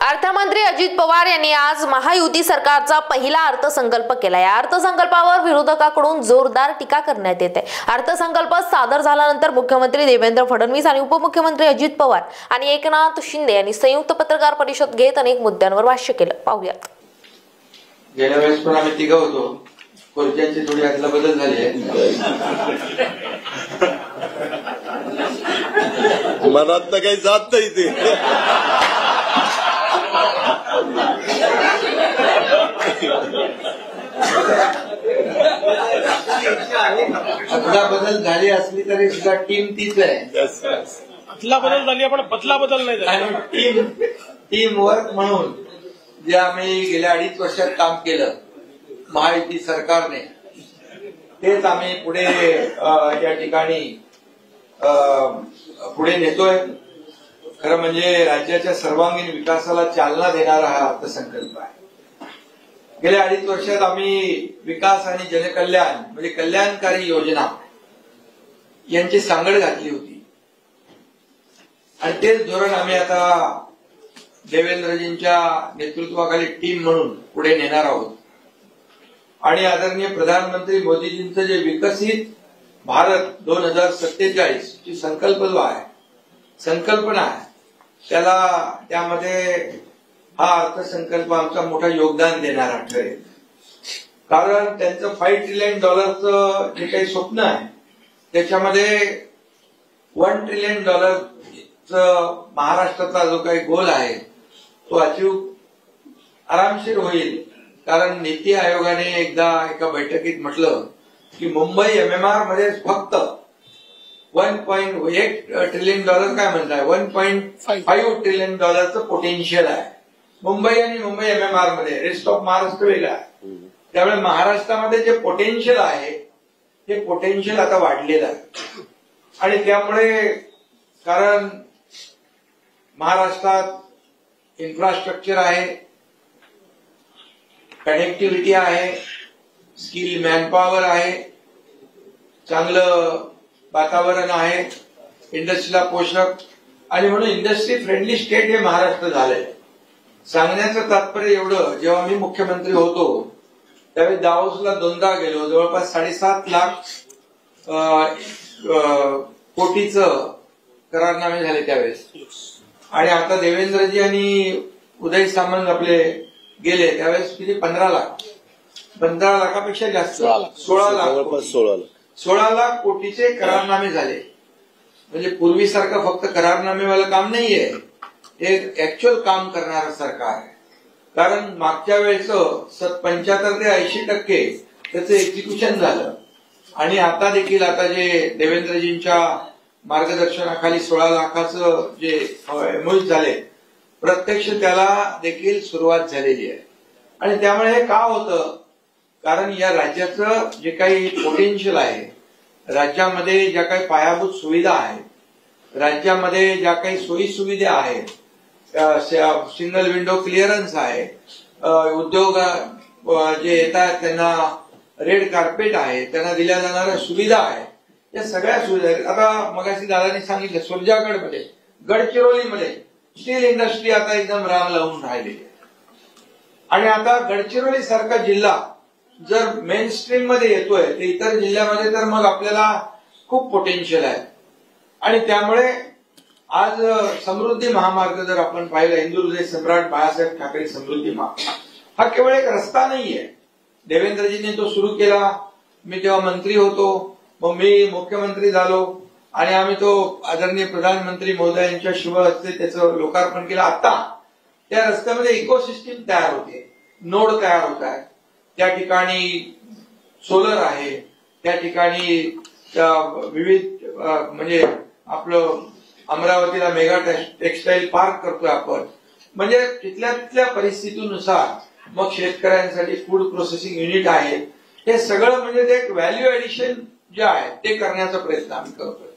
अर्थमंत्री अजित पवार यांनी आज महायुती सरकारचा पहिला अर्थसंकल्प केला। या अर्थसंकल्पावर विरोधकांकडून जोरदार टीका करण्यात येते। अर्थसंकल्प सादर झाल्यानंतर मुख्यमंत्री देवेंद्र फडणवीस आणि उपमुख्यमंत्री अजित पवार आणि एकनाथ शिंदे यांनी संयुक्त पत्रकार परिषद घेत अनेक मुद्द्यांवर भाष्य केलं। पाहूयात। गेल्या वेळेस पण आम्ही तिघं होतो, खुर्च्यांची थोडी अदला बदल झाली आहे। मनात तर काही जात नाही ते। अदला बदल झाली असली तरी सुद्धा टीम तीच आहे। अदला बदल झाली पण बदला बदल नाही झाला। टीम वर्क म्हणून जे आम्ही गेल्या 2.5 वर्षात काम केलं महायुती सरकारने, तेच आम्ही पुढे या ठिकाणी पुढे नेतोय। खरं म्हणजे राज्याच्या सर्वांगीण विकासाला चालना देणारा हा अर्थसंकल्प आहे। गेल्या 2.5 वर्षात आम्ही विकास आणि जनकल्याण म्हणजे कल्याणकारी योजना यांची सांगड घातली होती आणि तेच धोरण आम्ही आता देवेंद्रजींच्या नेतृत्वाखाली टीम म्हणून पुढे नेणार आहोत। आणि आदरणीय प्रधानमंत्री मोदीजींचं जे विकसित भारत 2047 ची संकल्पना आहे त्यामध्ये हा अर्थसंकल्प आमचा मोठा योगदान देणारा ठरेल। कारण त्यांचं $5 ट्रिलियन जे काही स्वप्न आहे त्याच्यामध्ये $1 ट्रिलियन महाराष्ट्राचा जो काही गोल आहे तो अचीव आरामशीर होईल। कारण नीती आयोगाने एकदा एका बैठकीत म्हटलं की मुंबई MMR मध्ये फक्त $1.1 ट्रिलियन काय म्हणताय 1.5 ट्रिलियन पोटेन्शियल आहे मुंबई आणि मुंबई MMR मध्ये। रेस्ट ऑफ महाराष्ट्र वेगळा आहे। त्यामुळे महाराष्ट्रामध्ये जे पोटेन्शियल आहे ते पोटेन्शियल आता वाढलेलं आहे। आणि त्यामुळे कारण महाराष्ट्रात इन्फ्रास्ट्रक्चर आहे, कनेक्टिव्हिटी आहे, स्किल मॅनपॉवर आहे, चांगलं वातावरण आहे, इंडस्ट्रीला पोषक आणि म्हणून इंडस्ट्री फ्रेंडली स्टेट हे महाराष्ट्र झालंय। सांगण्याचं तात्पर्य एवढं, जेव्हा मी मुख्यमंत्री होतो त्यावेळी दावोसला 2दा गेलो, जवळपास 7.5 लाख कोटीचं करारनामे झाले त्यावेळेस। आणि आता देवेंद्रजी आणि उदय सामंत आपले गेले त्यावेळेस किती 15 लाखापेक्षा जास्त 16 लाख कोटीचे करारनामे झाले। म्हणजे पूर्वीसारखं फक्त करारनामेवालं काम नाहीये, हे ऍक्च्युअल काम करणारं सरकार आहे। कारण मागच्या वेळेचं 75 ते 80% त्याचं एक्झिक्युशन झालं आणि आता देखील आता जे देवेंद्रजींच्या मार्गदर्शनाखाली 16 लाखाचं जे MOUs झाले प्रत्यक्ष त्याला देखील सुरुवात झालेली आहे। आणि त्यामुळे हे का होतं, कारण या राज्याचं जे काही पोटेन्शियल आहे, राज्यामध्ये ज्या काही पायाभूत सुविधा आहेत, राज्यामध्ये ज्या काही सोयी सुविधा आहेत, सिंगल विंडो क्लिअरन्स आहे, उद्योग जे येतात त्यांना रेड कार्पेट आहे, त्यांना दिल्या जाणाऱ्या सुविधा आहेत, या सगळ्या सुविधा आहेत। आता मगाशी दादांनी सांगितलं सुरजागडमध्ये गडचिरोलीमध्ये स्टील इंडस्ट्री आता एकदम रांग लावून राहिलेली आहे। आणि आता गडचिरोली सारखा जिल्हा जर मेन स्ट्रीम मध्ये येतोय तर इतर जिल्ह्यामध्ये तर मग आपल्याला खूप पोटेन्शियल आहे। आणि त्यामुळे आज समृद्धी महामार्ग जर आपण पाहिलं, हिंदुहृदय सम्राट बाळासाहेब ठाकरे समृद्धी मार्ग हा केवळ एक रस्ता नाहीये। देवेंद्रजींनी तो सुरू केला, मी तेव्हा मंत्री होतो, मग मी मुख्यमंत्री झालो आणि आम्ही तो आदरणीय प्रधानमंत्री महोदय यांच्या शुभ हस्ते त्याचं लोकार्पण केलं। आता त्या रस्त्यामध्ये इकोसिस्टीम तयार होते, नोड तयार होत आहे, त्या ठिकाणी सोलर आहे, त्या ठिकाणी विविध म्हणजे आपलं अमरावतीला मेगा टेक्सटाईल पार्क करतोय आपण। म्हणजे तिथल्या परिस्थितीनुसार मग शेतकऱ्यांसाठी फूड प्रोसेसिंग युनिट आहे, हे सगळं म्हणजे ते एक व्हॅल्यू ऍडिशन जे आहे ते करण्याचा प्रयत्न आम्ही करतोय।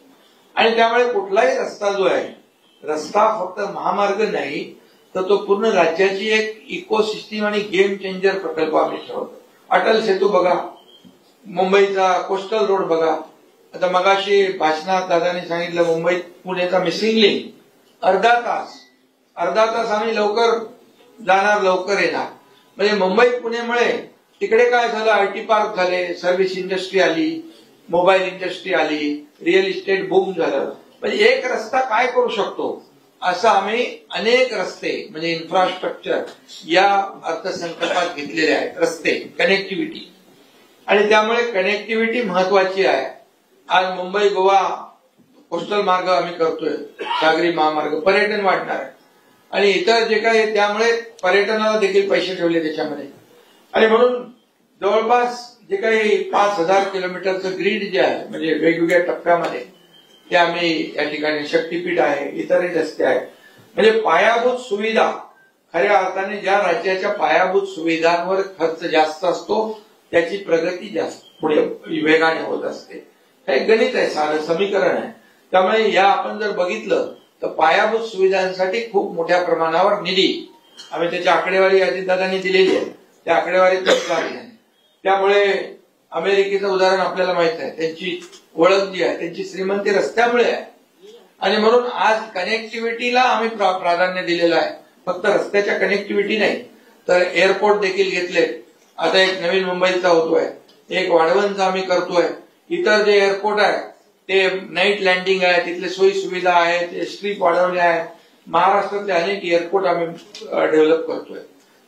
आणि त्यामुळे कुठलाही रस्ता जो आहे, रस्ता फक्त महामार्ग नाही तर तो पूर्ण राज्याची एक इकोसिस्टीम आणि गेम चेंजर प्रकल्प आम्ही ठरवतो। अटल सेतू बघा, मुंबईचा कोस्टल रोड बघा, आता मगाशी भाषणात दादांनी सांगितलं मुंबईत पुण्याचा मिसिंग लिंक अर्धा तास आम्ही लवकर जाणार लवकर येणार. म्हणजे मुंबई पुणेमुळे तिकडे काय झालं, आयटी पार्क झाले, सर्व्हिस इंडस्ट्री आली, मोबाईल इंडस्ट्री आली, रिअल इस्टेट बूम झालं. म्हणजे एक रस्ता काय करू शकतो असं आम्ही अनेक रस्ते म्हणजे इन्फ्रास्ट्रक्चर या अर्थसंकल्पात घेतलेले आहेत. रस्ते, कनेक्टिव्हिटी, आणि त्यामुळे कनेक्टिव्हिटी महत्वाची आहे. आज मुंबई गोवा कोस्टल मार्ग आम्ही करतोय, सागरी महामार्ग, पर्यटन वाढणार आहे आणि इतर जे काही, त्यामुळे पर्यटनाला देखील पैसे ठेवले त्याच्यामध्ये. आणि म्हणून जवळपास जे काही 5,000 किलोमीटरचं ग्रीड जे आहे म्हणजे वेगवेगळ्या टप्प्यामध्ये ते आम्ही या ठिकाणी, शक्तीपीठ आहे, इतरही रस्ते आहेत. म्हणजे पायाभूत सुविधा, खऱ्या अर्थाने ज्या राज्याच्या पायाभूत सुविधांवर खर्च जास्त असतो त्याची प्रगती जास्त पुढे वेगाने होत असते. हे गणित आहे, सारं समीकरण आहे. त्यामुळे या आपण जर बघितलं तर पायाभूत सुविधांसाठी खूप मोठ्या प्रमाणावर निधी आम्ही त्याची आकडेवारी अजितदादांनी दिलेली आहे, त्या आकडेवारीत लागली आहे. त्यामुळे अमेरिकेचं उदाहरण आपल्याला माहित आहे, त्यांची ओळख जी आहे त्यांची श्रीमंती रस्त्यामुळे आहे. आणि म्हणून आज कनेक्टिव्हिटीला आम्ही प्राधान्य दिलेलं आहे. फक्त रस्त्याच्या कनेक्टिव्हिटी नाही तर एअरपोर्ट देखील घेतले. आता एक नवीन मुंबईचा होतोय, एक वाढवणचा आम्ही करतोय. इतर जे एअरपोर्ट आहे ते नाईट लँडिंग आहे, तिथले सोयी सुविधा आहेत, ते स्ट्रीप वाढवले आहेत. महाराष्ट्रातले अनेक एअरपोर्ट आम्ही डेव्हलप करतोय.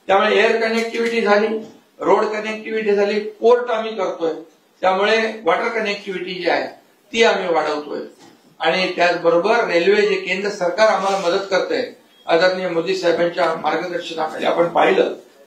त्यामुळे एअर कनेक्टिव्हिटी झाली, रोड कनेक्टिव्हिटी झाली, पोर्ट आम्ही करतोय. त्यामुळे वॉटर कनेक्टिव्हिटी जी आहे ती आम्ही वाढवतोय. आणि त्याचबरोबर रेल्वे जे केंद्र सरकार आम्हाला मदत करतंय आदरणीय मोदी साहेबांच्या मार्गदर्शनाखाली आपण पाहिलं